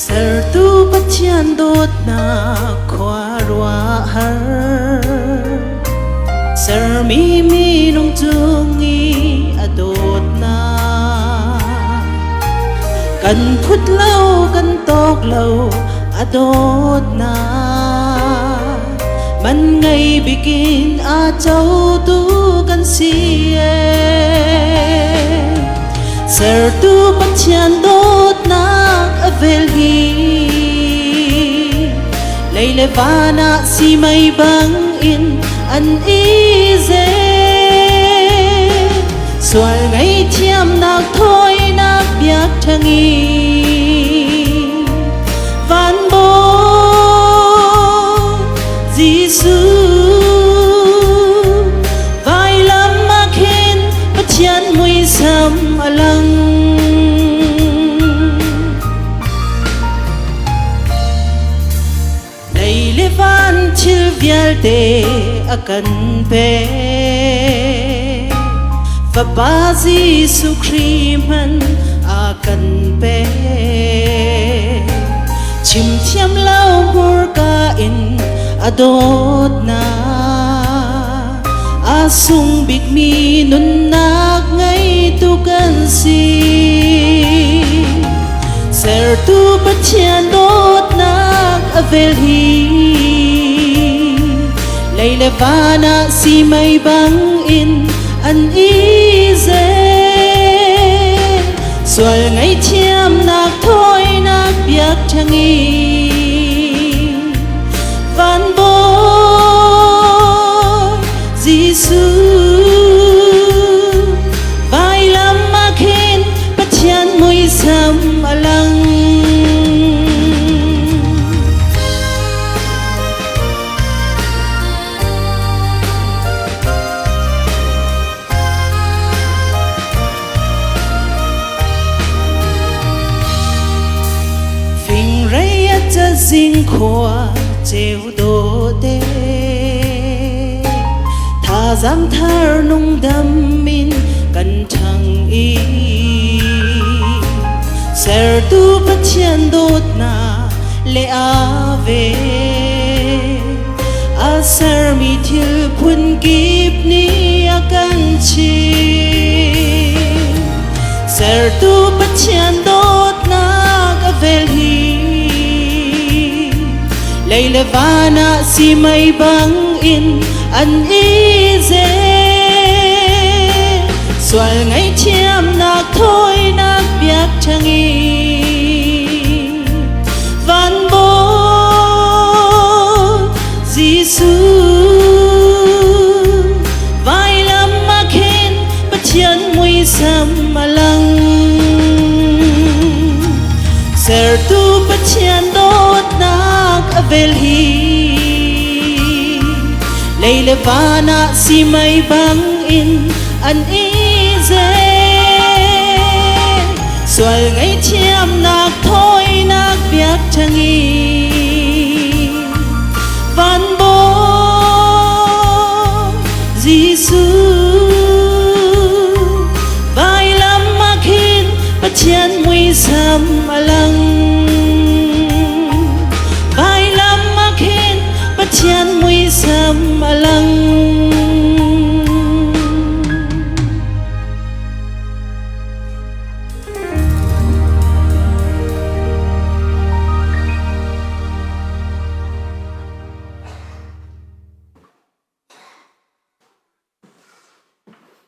Sertu pachian dot na khwa rwa har Ser mi nung tungi adot na Kan phut lâu kan tok lâu adot na Man ngay bikin a châu tu kan siye Sertu pachian dot na avel hi Leile vana si may bang in an ize Soal ngay thiam nak thôi nak biak thangi Van bo Giêsu vai lam makhin pachian mui sam alang Van chil vial te akan pe Và ba Giêsu Christ akan pe Chim thiam lau mur ka in adot na Asung big mi nun nak ngay tu kan si Ser tu pachian dot nak avel hi Leile vana si may bang in an ize Soal ngay thiam nak thôi nak biak thangi Van bo Giêsu vai lam makhin pachian mui sam alang Dinh khoa treo đô đê Tha giam thar nung đam min cần thăng y Ser tu pachian dot na le ave A ser mi thil phun kip ni akan chi Ser tu pachian dot na avel hi Leile vana si may bang in an ize Soal ngay thiam nak thôi nak biak thangi Van bo Giêsu vai lam makhin pachian mui sam alang Ser tu pachian dot nak avel hi Leile vana si may bang in an ize Soal ngay thiam nak thôi